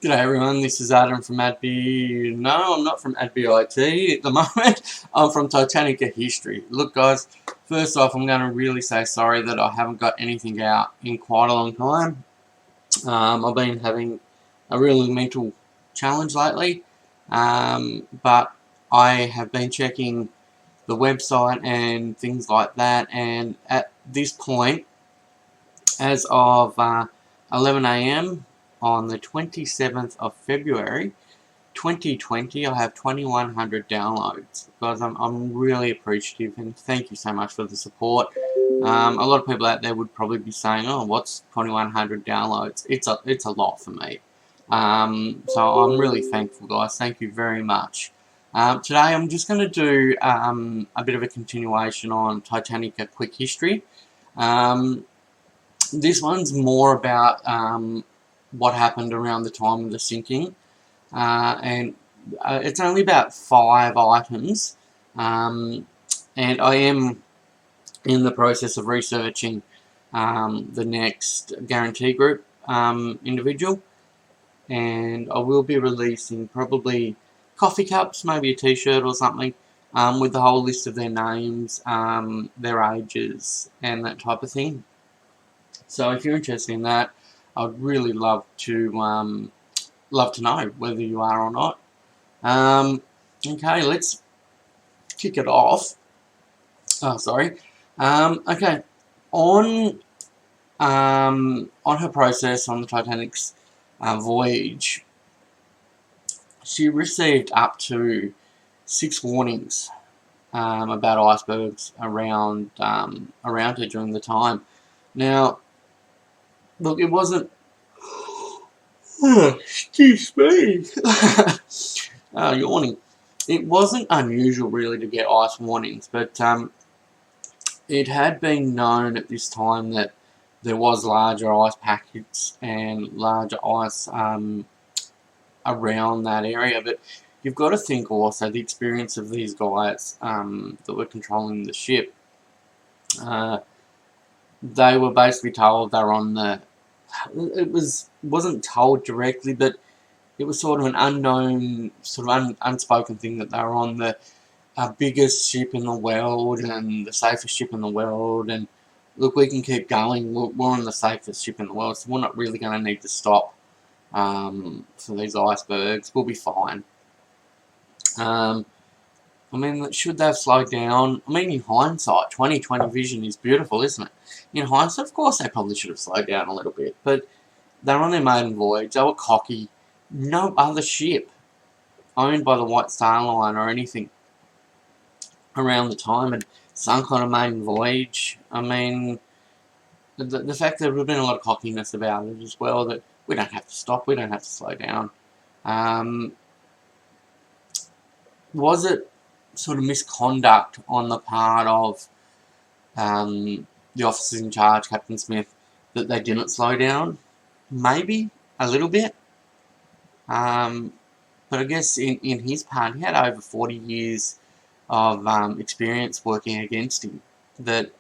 G'day everyone, this is Adam from AdB. No, I'm not from AdBIT at the moment. I'm from Titanic History. Look guys, first off I'm going to really say sorry that I haven't got anything out in quite a long time. I've been having a really mental challenge lately, but I have been checking the website and things like that, and at this point, as of 11 AM on the 27th of February 2020, I have 2,100 downloads. Guys, I'm really appreciative, and thank you so much for the support. A lot of people out there would probably be saying, oh, what's 2,100 downloads? It's a lot for me. So I'm really thankful, guys. Thank you very much. Today I'm just going to do a bit of a continuation on Titanic, a quick history. This one's more about what happened around the time of the sinking, and it's only about 5 items, and I am in the process of researching the next guarantee group individual, and I will be releasing probably coffee cups, maybe a t-shirt or something, with the whole list of their names, their ages, and that type of thing. So if you're interested in that, I'd really love to know whether you are or not. Okay, let's kick it off. Oh, sorry. Okay, on her process on the Titanic's voyage, she received up to 6 warnings about icebergs around her during the time. Now, look, it wasn't. Excuse me. Yawning. It wasn't unusual, really, to get ice warnings, but it had been known at this time that there was larger ice packets and larger ice around that area. But you've got to think also the experience of these guys that were controlling the ship. They were basically told they were on the. It wasn't told directly, but it was sort of an unknown, sort of unspoken thing that they were on the biggest ship in the world and the safest ship in the world. And look, we can keep going. We're on the safest ship in the world, so we're not really going to need to stop for these icebergs. We'll be fine. I mean, should they have slowed down? I mean, in hindsight, 2020 vision is beautiful, isn't it? In hindsight, of course, they probably should have slowed down a little bit, but they were on their maiden voyage. They were cocky. No other ship owned by the White Star Line or anything around the time had sunk on a maiden voyage. I mean, the fact that there would have been a lot of cockiness about it as well, that we don't have to stop, we don't have to slow down. Was it sort of misconduct on the part of the officers in charge, Captain Smith, that they didn't slow down? Maybe a little bit, but I guess in his part, he had over 40 years of experience working against him, that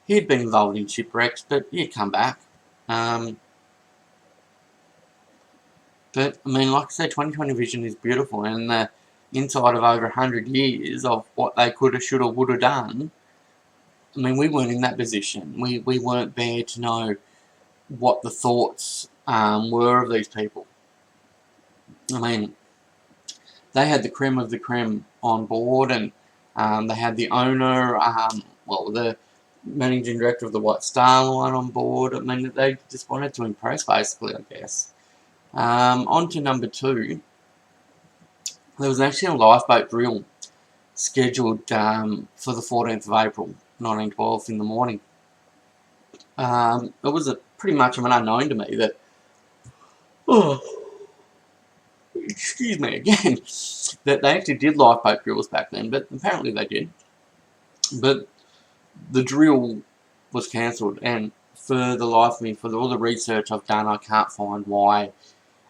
he'd been involved in shipwrecks, but he'd come back. But I mean, like I said, 2020 vision is beautiful, and the inside of over 100 years of what they could have, should have, would have done. I mean, we weren't in that position. We weren't there to know what the thoughts were of these people. I mean, they had the creme of the creme on board, and they had the owner, well, the managing director of the White Star Line on board. I mean, they just wanted to impress, basically, I guess. On to number 2. There was actually a lifeboat drill scheduled for the 14th of April, 1912 in the morning. It was pretty much of an unknown to me that, excuse me again, that they actually did lifeboat drills back then, but apparently they did. But the drill was cancelled, and for the life of me, for all the research I've done, I can't find why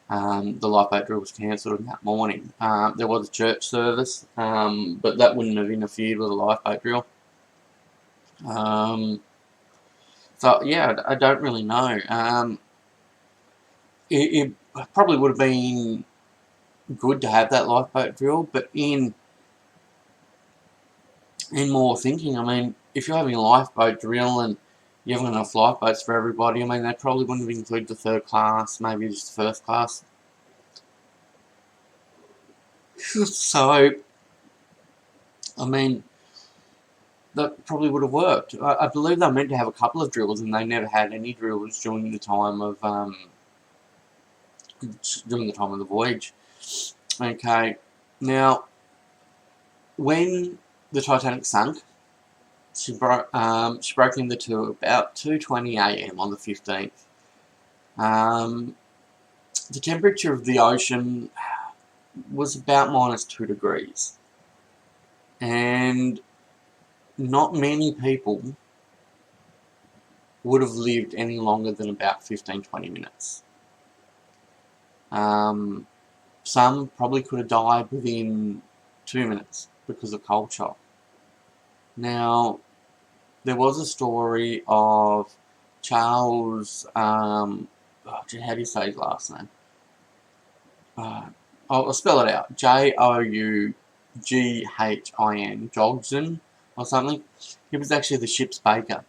the lifeboat drill was cancelled in that morning. There was a church service, but that wouldn't have interfered with the lifeboat drill. So yeah, I don't really know. probably would have been good to have that lifeboat drill, but in more thinking, I mean, if you're having a lifeboat drill and you haven't enough lifeboats for everybody, I mean, they probably wouldn't have included the third class, maybe just the first class. So, I mean, that probably would have worked. I believe they were meant to have a couple of drills, and they never had any drills during the time of the voyage. Okay, now when the Titanic sunk, she broke into two about 2:20 a.m. on the 15th. The temperature of the ocean was about -2 degrees, and not many people would have lived any longer than about 15-20 minutes. Some probably could have died within 2 minutes because of cold shock. Now, there was a story of Charles, how do you say his last name? I'll spell it out. Joughin, Jogson or something. He was actually the ship's baker.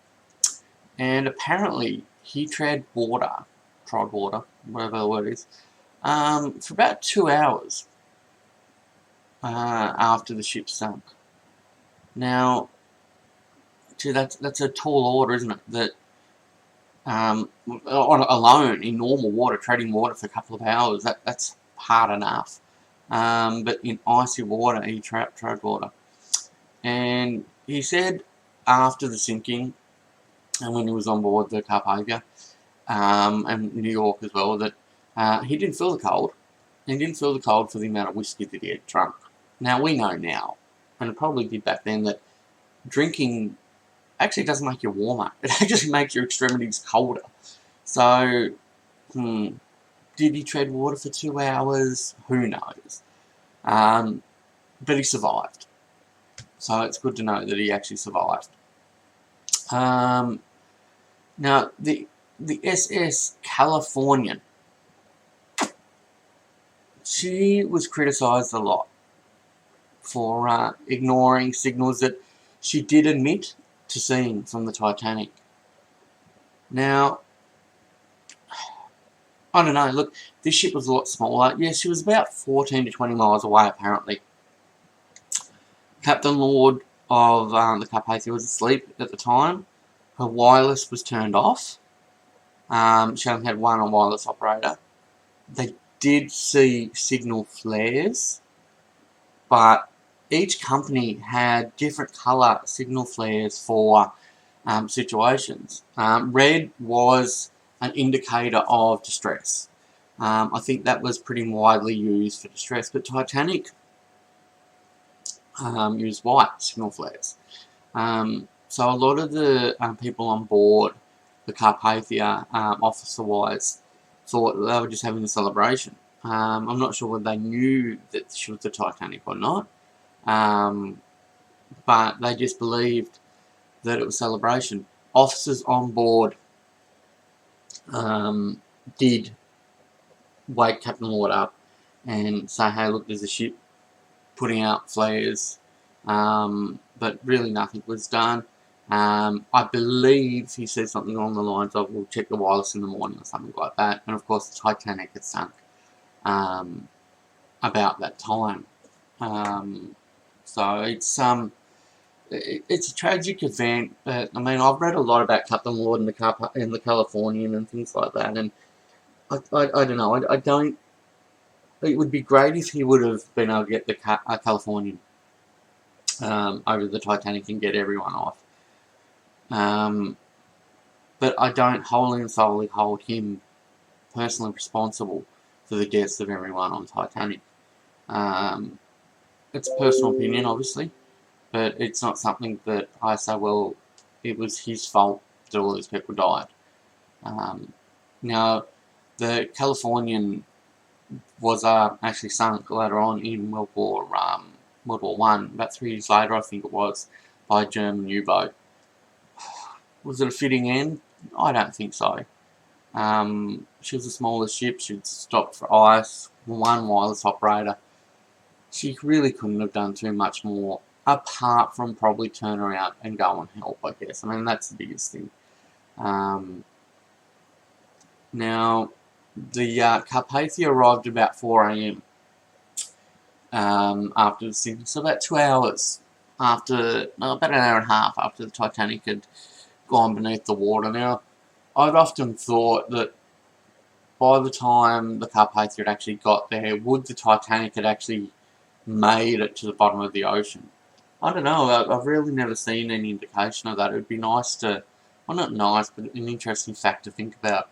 And apparently he trod water, whatever the word is, for about 2 hours after the ship sunk. Now, gee, that's a tall order, isn't it? That alone in normal water, treading water for a couple of hours, that's hard enough. But in icy water, he trod water. And he said after the sinking, and when he was on board the Carpathia, and New York as well, that he didn't feel the cold. He didn't feel the cold for the amount of whiskey that he had drunk. Now, we know now, and it probably did back then, that drinking actually doesn't make you warmer. It actually makes your extremities colder. So, did he tread water for 2 hours? Who knows? But he survived. So it's good to know that he actually survived. Now, the SS Californian, she was criticised a lot for ignoring signals that she did admit to seeing from the Titanic. Now, I don't know, look, this ship was a lot smaller. Yes, she was about 14 to 20 miles away, apparently. Captain Lord of the Carpathia was asleep at the time. Her wireless was turned off. She only had one wireless operator. They did see signal flares, but each company had different colour signal flares for situations. Red was an indicator of distress. I think that was pretty widely used for distress, but Titanic used white signal flares. So a lot of the people on board the Carpathia, officer-wise, thought they were just having a celebration. I'm not sure whether they knew that she was the Titanic or not, but they just believed that it was celebration. Officers on board did wake Captain Lord up and say, hey, look, there's a ship putting out flares, but really nothing was done. I believe he said something along the lines of, we'll check the wireless in the morning or something like that. And of course the Titanic had sunk about that time. So it's a tragic event, but I mean, I've read a lot about Captain Lord and the Californian and things like that, and I don't know, I don't. It would be great if he would have been able to get the Californian over the Titanic and get everyone off. But I don't wholly and solely hold him personally responsible for the deaths of everyone on Titanic. It's a personal opinion, obviously, but it's not something that I say, well, it was his fault that all these people died. Now, the Californian was actually sunk later on in World War I, about 3 years later, I think it was, by a German U-boat. Was it a fitting end? I don't think so. She was a smaller ship. She'd stopped for ice. One wireless operator. She really couldn't have done too much more, apart from probably turn around and go and help, I guess. I mean, that's the biggest thing. Now, the Carpathia arrived about 4 a.m. After the sinking, so about 2 hours after, no, about an hour and a half after the Titanic had gone beneath the water. Now, I'd often thought that by the time the Carpathia had actually got there, would the Titanic had actually made it to the bottom of the ocean? I don't know, I've really never seen any indication of that. It would be nice to, well, not nice, but an interesting fact to think about.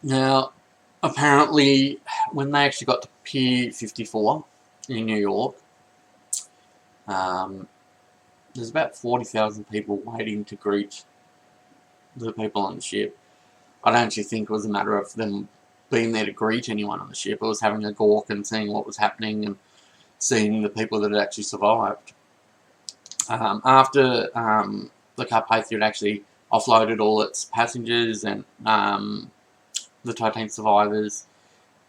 Now, apparently, when they actually got to Pier 54 in New York, there's about 40,000 people waiting to greet the people on the ship. I don't actually think it was a matter of them being there to greet anyone on the ship. It was having a gawk and seeing what was happening and seeing the people that had actually survived. After the Carpathia had actually offloaded all its passengers and the Titanic survivors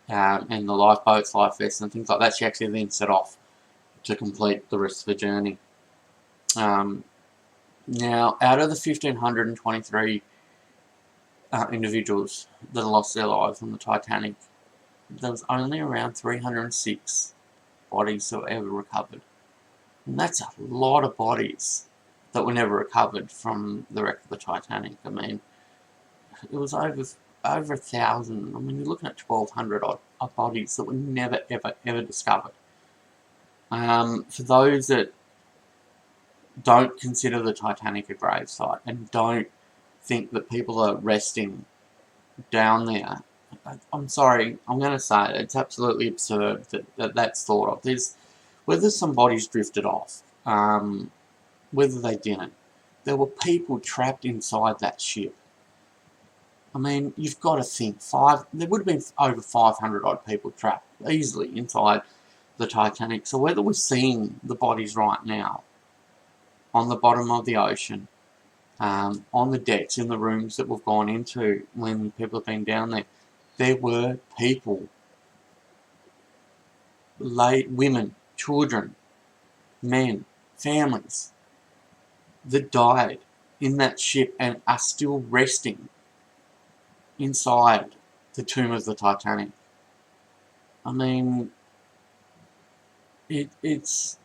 and the lifeboats, life vests and things like that, she actually then set off to complete the rest of the journey. Now, out of the 1,523 individuals that lost their lives on the Titanic, there was only around 306 bodies that were ever recovered. And that's a lot of bodies that were never recovered from the wreck of the Titanic. I mean, it was over 1,000. I mean, you're looking at 1,200 odd bodies that were never, ever discovered. For those that don't consider the Titanic a gravesite and don't think that people are resting down there, I'm sorry, I'm going to say it, it's absolutely absurd that that's thought of. There's, whether some bodies drifted off, whether they didn't, there were people trapped inside that ship. I mean, you've got to think, there would have been over 500 odd people trapped easily inside the Titanic. So whether we're seeing the bodies right now on the bottom of the ocean, on the decks, in the rooms that we've gone into when people have been down there, there were people, women, children, men, families, that died in that ship and are still resting inside the tomb of the Titanic. I mean, it's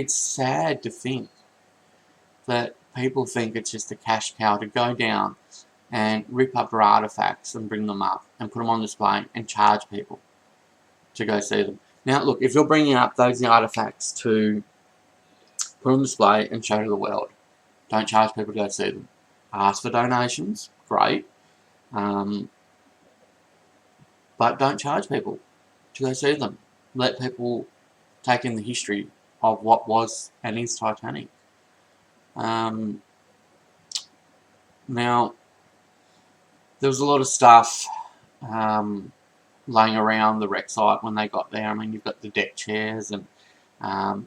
sad to think that people think it's just a cash cow to go down and rip up our artifacts and bring them up and put them on display and charge people to go see them. Now, look, if you're bringing up those artifacts to put on display and show to the world, don't charge people to go see them. Ask for donations, great, but don't charge people to go see them. Let people take in the history of what was and is Titanic. Now, there was a lot of stuff laying around the wreck site when they got there. I mean, you've got the deck chairs and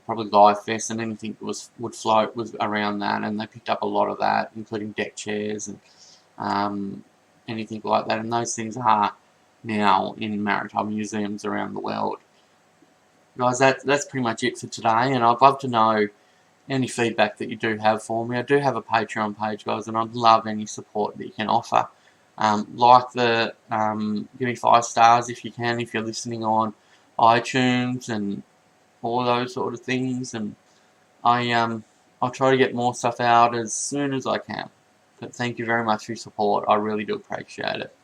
probably life vests and anything that would float was around that, and they picked up a lot of that, including deck chairs and anything like that. And those things are now in maritime museums around the world. Guys, that's pretty much it for today, and I'd love to know any feedback that you do have for me. I do have a Patreon page, guys, and I'd love any support that you can offer. Give me 5 stars if you can, if you're listening on iTunes and all those sort of things, and I'll try to get more stuff out as soon as I can. But thank you very much for your support. I really do appreciate it.